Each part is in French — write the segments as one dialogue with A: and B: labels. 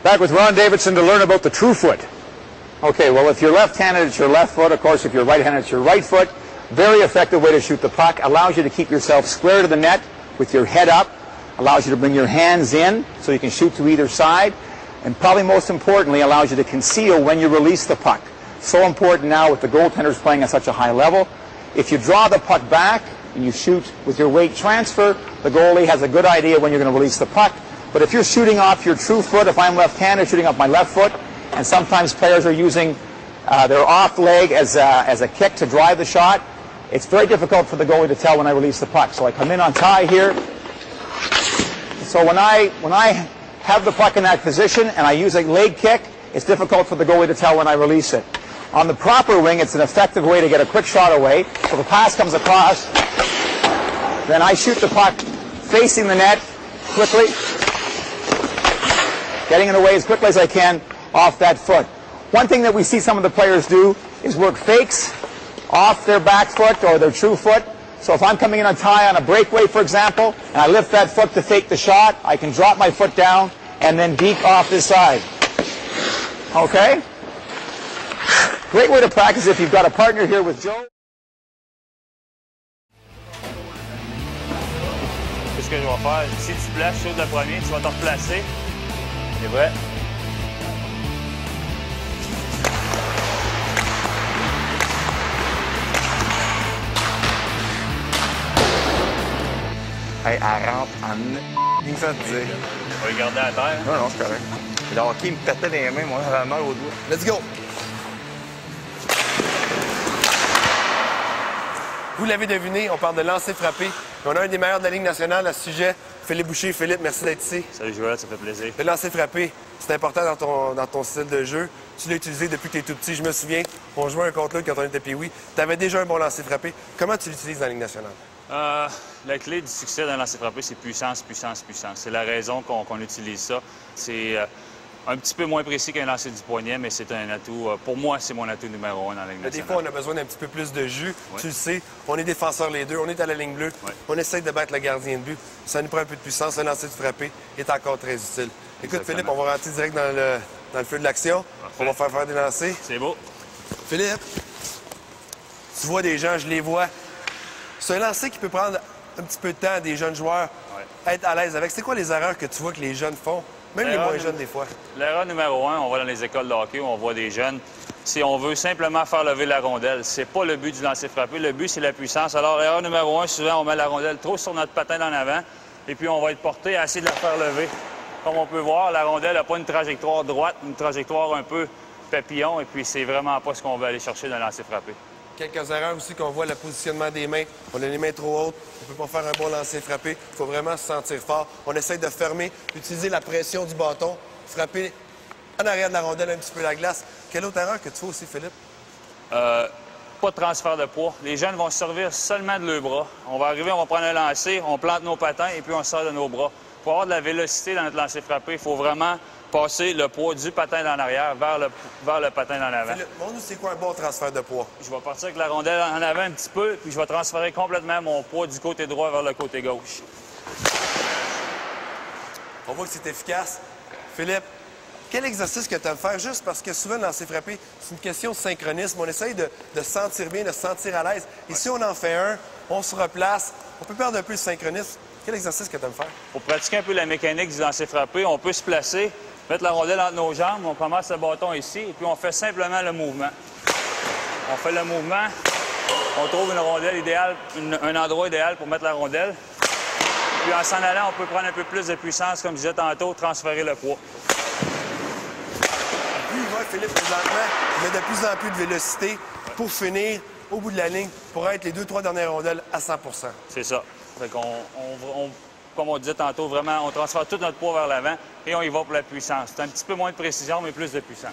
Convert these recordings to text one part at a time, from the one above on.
A: Back with Ron Davidson to learn about the true foot. Okay, well, if you're left-handed, it's your left foot. Of course, if you're right-handed, it's your right foot. Very effective way to shoot the puck. Allows you to keep yourself square to the net with your head up. Allows you to bring your hands in so you can shoot to either side. And probably most importantly, allows you to conceal when you release the puck. So important now with the goaltenders playing at such a high level. If you draw the puck back and you shoot with your weight transfer, the goalie has a good idea when you're going to release the puck. But if you're shooting off your true foot, if I'm left-handed, shooting off my left foot, and sometimes players are using their off leg as a kick to drive the shot, it's very difficult for the goalie to tell when I release the puck. So I come in on tie here. So when I have the puck in that position and I use a leg kick, it's difficult for the goalie to tell when I release it. On the proper wing, it's an effective way to get a quick shot away. So the pass comes across, then I shoot the puck facing the net quickly, getting it away as quickly as I can off that foot. One thing that we see some of the players do is work fakes off their back foot or their true foot. So if I'm coming in on tie on a breakaway, for example, and I lift that foot to fake the shot, I can drop my foot down and then deke off this side. Okay? Great way to practice if you've got a partner here with Joe.
B: Qu'est-ce que je vais faire? Si tu places, je saute le premier, tu vas te replacer. C'est vrai?
C: Hey, elle rentre en une ça te dire.
B: On va les garder à terre.
C: Non, non, c'est correct. Le hockey me pétait les mains, moi, j'avais mal aux doigts. Let's go!
D: Vous l'avez deviné, on parle de lancer frappé. On a un des meilleurs de la Ligue nationale à ce sujet, Philippe Boucher. Philippe, merci d'être ici.
B: Salut Joël, ça fait plaisir.
D: Le lancer frappé, c'est important dans ton style de jeu. Tu l'as utilisé depuis que tu es tout petit. Je me souviens, on jouait un contre l'autre quand on était pee-wee. Tu avais déjà un bon lancer frappé. Comment tu l'utilises dans la Ligue nationale?
B: La clé du succès d'un lancer frappé, c'est puissance, puissance, puissance. C'est la raison qu'on utilise ça. C'est un petit peu moins précis qu'un lancer du poignet, mais c'est un atout. Pour moi, c'est mon atout numéro 1 dans la Ligue nationale.
D: Des fois, on a besoin d'un petit peu plus de jus. Ouais. Tu le sais, on est défenseurs les deux, on est à la ligne bleue. Ouais. On essaie de battre le gardien de but. Ça nous prend un peu de puissance. Un lancer du frappé est encore très utile. Écoute, exactement. Philippe, on va rentrer direct dans le feu de l'action. On va faire des lancers.
B: C'est beau.
D: Philippe, tu vois des gens, je les vois. C'est un lancer qui peut prendre un petit peu de temps à des jeunes joueurs, être à l'aise avec. C'est quoi les erreurs que tu vois que les jeunes font? Même les moins jeunes, des fois.
B: L'erreur numéro 1, on va dans les écoles de hockey où on voit des jeunes, c'est on veut simplement faire lever la rondelle. C'est pas le but du lancer frappé. Le but, c'est la puissance. Alors, erreur numéro 1, souvent, on met la rondelle trop sur notre patin en avant et puis on va être porté à essayer de la faire lever. Comme on peut voir, la rondelle n'a pas une trajectoire droite, une trajectoire un peu papillon et puis c'est vraiment pas ce qu'on veut aller chercher dans le lancer frappé.
D: Quelques erreurs aussi qu'on voit, le positionnement des mains. On a les mains trop hautes, on ne peut pas faire un bon lancer frappé. Il faut vraiment se sentir fort. On essaie de fermer, utiliser la pression du bâton, frapper en arrière de la rondelle un petit peu la glace. Quelle autre erreur que tu fais aussi, Philippe?
B: Pas de transfert de poids. Les jeunes vont se servir seulement de leurs bras. On va arriver, on va prendre un lancer, on plante nos patins et puis on sort de nos bras. Pour avoir de la vélocité dans notre lancer frappé, il faut vraiment passer le poids du patin en arrière vers le patin en avant.
D: Montre-nous, c'est quoi un bon transfert de poids?
B: Je vais partir avec la rondelle en avant un petit peu, puis je vais transférer complètement mon poids du côté droit vers le côté gauche.
D: On voit que c'est efficace. Philippe, quel exercice que tu aimes faire? Juste parce que souvent, le lancer frappé, c'est une question de synchronisme. On essaye de se sentir bien, de se sentir à l'aise. Et si on en fait un, on se replace, on peut perdre un peu le synchronisme. Quel exercice que tu aimes faire?
B: Pour pratiquer un peu la mécanique du lancer frappé, on peut se placer, mettre la rondelle entre nos jambes, on commence le bâton ici, et puis on fait simplement le mouvement. On fait le mouvement, on trouve une rondelle idéale, un endroit idéal pour mettre la rondelle. Puis en s'en allant, on peut prendre un peu plus de puissance, comme je disais tantôt, transférer le poids.
D: Plus il va, Philippe, présentement, il met de plus en plus de vélocité pour finir au bout de la ligne, pour être les 2-3 dernières rondelles à 100 %.
B: C'est ça. Fait qu'on, comme on disait tantôt, vraiment, on transfère tout notre poids vers l'avant et on y va pour la puissance. C'est un petit peu moins de précision, mais plus de puissance.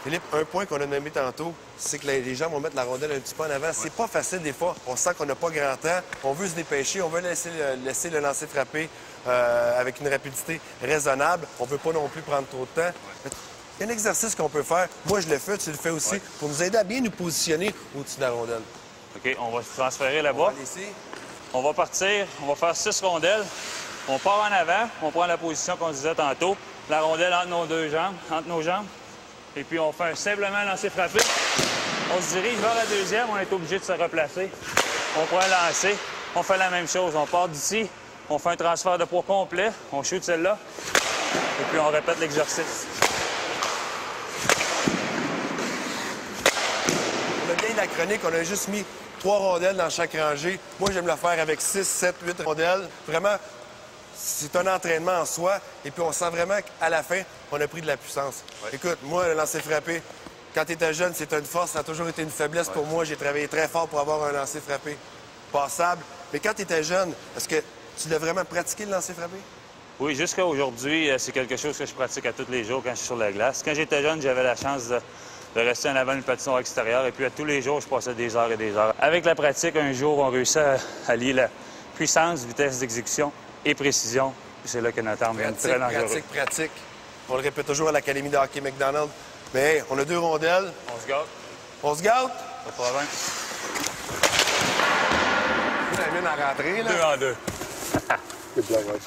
D: Philippe, un point qu'on a nommé tantôt, c'est que les gens vont mettre la rondelle un petit peu en avant. C'est pas facile des fois. On sent qu'on n'a pas grand temps. On veut se dépêcher. On veut laisser le lancer frapper avec une rapidité raisonnable. On veut pas non plus prendre trop de temps. Il y a un exercice qu'on peut faire. Moi, je le fais, tu le fais aussi, pour nous aider à bien nous positionner au-dessus de la rondelle.
B: OK, on va se transférer là-bas.
D: Ici.
B: On va partir, on va faire 6 rondelles. On part en avant, on prend la position qu'on disait tantôt. La rondelle entre nos deux jambes, entre nos jambes. Et puis on fait simplement un lancer frappé. On se dirige vers la deuxième, on est obligé de se replacer. On prend un lancer, on fait la même chose. On part d'ici, on fait un transfert de poids complet, on shoot celle-là. Et puis on répète l'exercice.
D: On a bien la chronique, on a juste mis 3 rondelles dans chaque rangée. Moi, j'aime le faire avec 6, 7, 8 rondelles. Vraiment, c'est un entraînement en soi. Et puis, on sent vraiment qu'à la fin, on a pris de la puissance. Ouais. Écoute, moi, le lancer frappé, quand tu étais jeune, c'était une force. Ça a toujours été une faiblesse pour moi. J'ai travaillé très fort pour avoir un lancer frappé passable. Mais quand tu étais jeune, est-ce que tu l'as vraiment pratiqué, le lancer frappé?
B: Oui, jusqu'à aujourd'hui, c'est quelque chose que je pratique à tous les jours quand je suis sur la glace. Quand j'étais jeune, j'avais la chance de rester en avant d'une patinoire extérieure. Et puis, à tous les jours, je passais des heures et des heures. Avec la pratique, un jour, on réussit à lier la puissance, vitesse d'exécution et précision. C'est là que notre arme est très dangereuse.
D: Pratique. On le répète toujours à l'Académie de hockey McDonald. Mais hey, on a 2 rondelles.
B: On se gâte.
D: On se gâte?
B: Pas de problème.
D: Vous avez bien à rentrer, là.
B: 2 en 2.
D: Good job, my